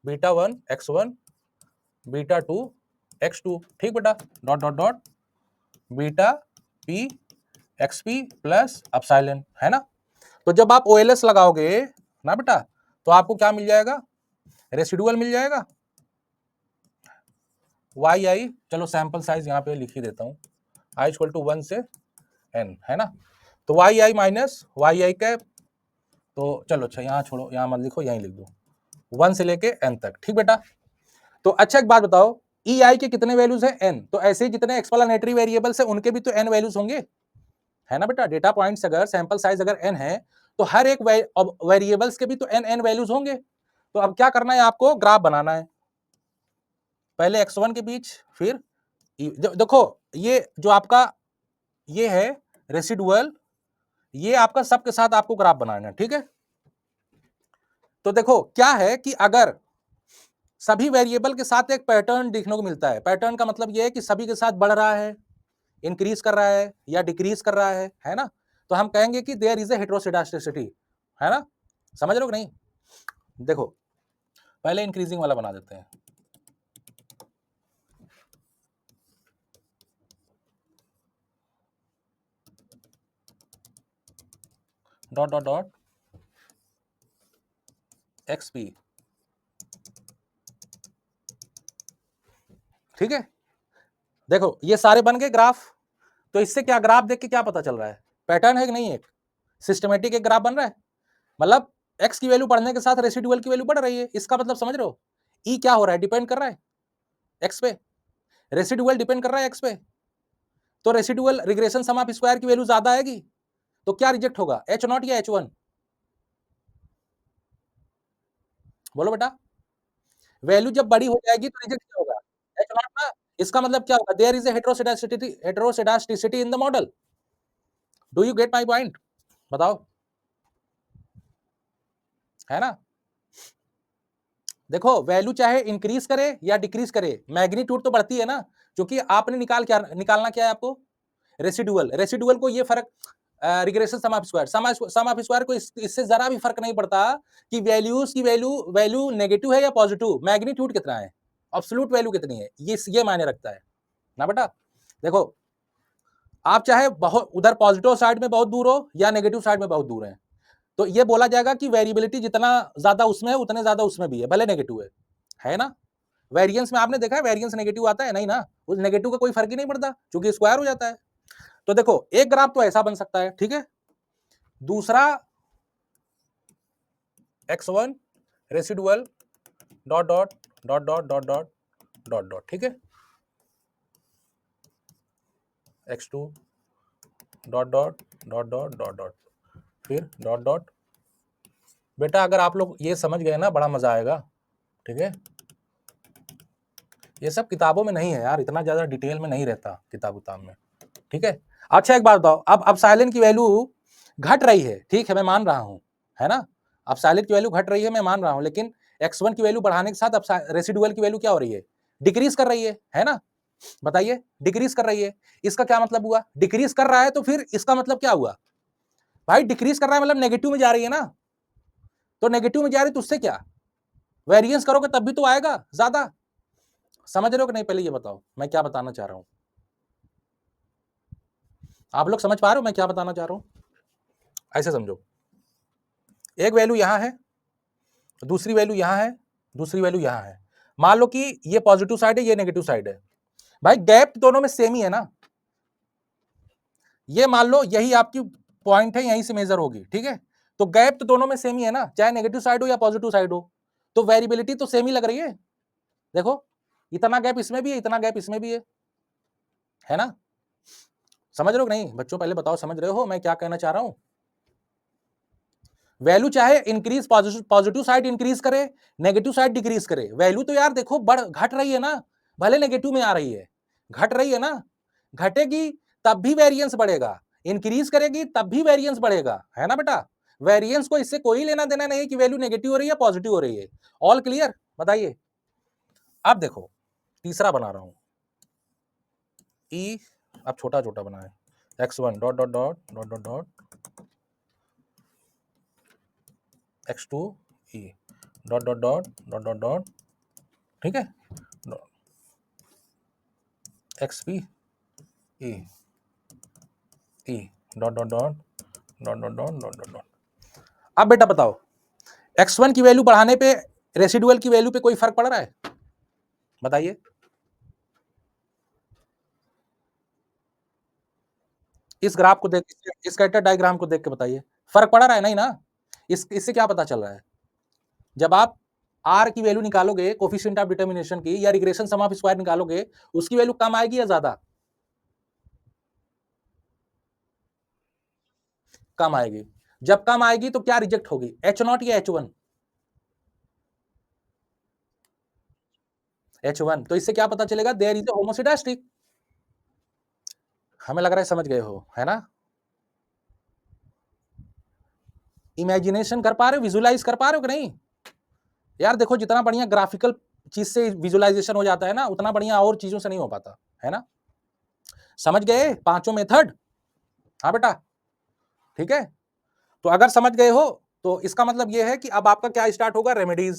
Beta 1 x1 beta 2 x2, ठीक बेटा, dot dot dot beta p xp plus epsilon, है ना। तो जब आप OLS लगाओगे ना बेटा, तो आपको क्या मिल जाएगा, रेसिडुअल मिल जाएगा yi, चलो सैंपल साइज यहाँ पे लिख ही देता हूँ, i इक्वल टू 1 से n, है ना। तो yi माइनस yi कैप, तो चलो अच्छा यहाँ छोड़ो, यहाँ मत लिखो, यहीं लिख दो 1 से लेके n तक, ठीक बेटा। तो अच्छा एक बात बताओ, ei के कितने वैल्यूज हैं, n, तो ऐसे ही जितने एक्सप्लेनेटरी वेरिएबल्स है उनके भी तो n वैल्यूज होंगे, है ना बेटा। डेटा पॉइंट्स अगर सैंपल साइज अगर n है तो हर एक वेरिएबल्स के भी तो n वैल्यूज होंगे। तो अब क्या करना है, आपको ग्राफ बनाना है, पहले x1 के बीच, फिर देखो ये जो आपका ये है रेसिडुअल, ये आपका सबके साथ आपको ग्राफ बनाना है, ठीक है। तो देखो क्या है कि अगर सभी वेरिएबल के साथ एक पैटर्न देखने को मिलता है, पैटर्न का मतलब ये है कि सभी के साथ बढ़ रहा है, इंक्रीज कर रहा है या डिक्रीज कर रहा है ना, तो हम कहेंगे कि देयर इज ए हेटेरोजिडास्टिसिटी, है ना, समझ रहे हो कि नहीं। देखो पहले इंक्रीजिंग वाला बना देते हैं, डॉट डॉट डॉट XP, ठीक है। देखो ये सारे बन गए ग्राफ, तो इससे क्या ग्राफ देख के क्या पता चल रहा है, पैटर्न है कि नहीं, एक सिस्टमेटिक एक ग्राफ बन रहा है, मतलब x की वैल्यू बढ़ने के साथ रेसिडुअल की वैल्यू बढ़ रही है, इसका मतलब समझ रहे हो, e क्या हो रहा है, डिपेंड कर रहा है x पे, रेसिडुअल डिपेंड कर रहा है x पे, तो residual regression sum of square की वैल्यू ज्यादा आएगी, तो क्या रिजेक्ट होगा, H0 या H1, बोलो बेटा। वैल्यू जब बड़ी हो जाएगी तो रिजेक्ट क्या होगा, H0 ना, इसका मतलब क्या होगा, there is a heteroscedasticity in the model. Do you get my point, बताओ, है ना। देखो वैल्यू चाहे इंक्रीज करे या डिक्रीज करे, मैग्नीट्यूड तो बढ़ती है ना, क्योंकि आपने निकालना क्या है आपको, रेसिडुअल, रेसिडुअल को ये फर्क, regression sum of square, sum of square को इससे जरा भी फर्क नहीं पड़ता कि वैल्यूज की वैल्यू नेगेटिव है या पॉजिटिव, मैग्नीट्यूड कितना है, एब्सोल्यूट वैल्यू कितनी है, ये मायने रखता है ना बेटा। देखो आप चाहे बहुत उधर पॉजिटिव साइड में बहुत दूर हो या नेगेटिव साइड में बहुत दूर है, तो ये बोला जाएगा कि वेरिएबिलिटी जितना ज्यादा उसमें है उतने ज्यादा उसमें भी है, भले नेगेटिव है ना। वेरिएंस में आपने देखा है वेरिएंस नेगेटिव आता है, नहीं ना, उस नेगेटिव का कोई फर्क ही नहीं पड़ता क्योंकि स्क्वायर हो जाता है। तो देखो एक ग्राफ तो ऐसा बन सकता है, ठीक है, दूसरा x1 residual dot dot dot dot dot dot dot dot, ठीक है, x2 dot dot dot dot dot dot, फिर डॉट डॉट। बेटा अगर आप लोग ये समझ गए ना बड़ा मजा आएगा, ठीक है, ये सब किताबों में नहीं है यार, इतना ज्यादा डिटेल में नहीं रहता किताब में, ठीक है। अच्छा एक बात बताओ, अब साइलेंट की वैल्यू घट रही है, ठीक है, मैं मान रहा हूं, है ना, अब साइलेंट की वैल्यू घट रही है मैं मान रहा हूं, लेकिन x1 की वैल्यू बढ़ाने के साथ अब रेसिडुअल की वैल्यू क्या हो रही है, डिक्रीज कर रही है ना, बताइए, डिक्रीज कर रही है, इसका क्या मतलब हुआ, डिक्रीज कर रहा है तो फिर इसका मतलब क्या हुआ भाई, डिक्रीज कर रहा है मतलब नेगेटिव में जा रही है ना, तो नेगेटिव में जा रही है तो उससे क्या, वेरिएंस करोगे तब भी तो आएगा ज्यादा, समझ रहे हो कि नहीं, पहले ये बताओ मैं क्या बताना चाह रहा हूं, आप लोग समझ पा रहे हो मैं क्या बताना चाह रहा हूं, ऐसे समझो, एक वैल्यू यहां है, दूसरी वैल्यू यहां है, दूसरी वैल्यू यहां है, मान लो कि ये पॉजिटिव साइड है ये नेगेटिव साइड है, भाई गैप दोनों में सेम ही है ना, ये मान लो यही आपकी पॉइंट है, यहीं से मेजर होगी, ठीक है, तो गैप तो दोनों में सेम ही है ना, चाहे नेगेटिव साइड हो या पॉजिटिव साइड हो, तो वेरिएबिलिटी तो सेम ही लग रही है, देखो इतना गैप इसमें भी है, इतना गैप इसमें भी है ना, समझ रहे हो नहीं बच्चों, पहले बताओ समझ रहे हो मैं क्या कहना चाह रहा हूं, वैल्यू चाहे इंक्रीज पॉजिटिव साइड इंक्रीज करे नेगेटिव साइड डिक्रीज करे, वैल्यू तो यार देखो बढ़ घट रही है ना, भले नेगेटिव में आ रही है, घट रही है ना, घटेगी तब भी वेरिएंस बढ़ेगा, इंक्रीज करेगी तब भी वेरिएंस बढ़ेगा, है ना बेटा, वेरिएंस को इससे कोई लेना देना नहीं कि वैल्यू नेगेटिव हो रही है पॉजिटिव हो रही है, ऑल क्लियर, बताइए। अब देखो तीसरा बना रहा हूं, ई, अब छोटा छोटा बना है, x1 dot dot dot dot dot dot x2 e dot dot dot dot dot dot, ठीक है, x P E E dot dot dot dot dot dot dot dot dot. अब बेटा बताओ, x1 की वैल्यू बढ़ाने पे रेसिडुअल की value पे कोई फर्क पड़ रहा है? बताइए। इस ग्राफ को देख, स्कैटर डायग्राम को देख के बताइए, फर्क पड़ रहा है? नहीं ना। इससे क्या पता चल रहा है, जब आप r की वैल्यू निकालोगे कोफिशिएंट ऑफ डिटर्मिनेशन की, या रिग्रेशन सम ऑफ स्क्वायर निकालोगे, उसकी वैल्यू कम आएगी या ज्यादा? कम आएगी। जब कम आएगी तो क्या रिजेक्ट होगी, H0 या H1? H1। तो इससे क्या पता चलेगा, देयर इज ए होमोसिडास्टिक। हमें लग रहा है समझ गए हो, है ना? इमेजिनेशन कर पा रहे हो, विजुलाइज कर पा रहे हो कि नहीं? यार देखो, जितना बढ़िया ग्राफिकल चीज से विजुलाइजेशन हो जाता है ना, उतना बढ़िया और चीजों से नहीं हो पाता, है ना? समझ गए पांचों मेथड? हाँ बेटा, ठीक है। तो अगर समझ गए हो तो इसका मतलब यह है कि अब आपका क्या स्टार्ट होगा, रेमेडीज।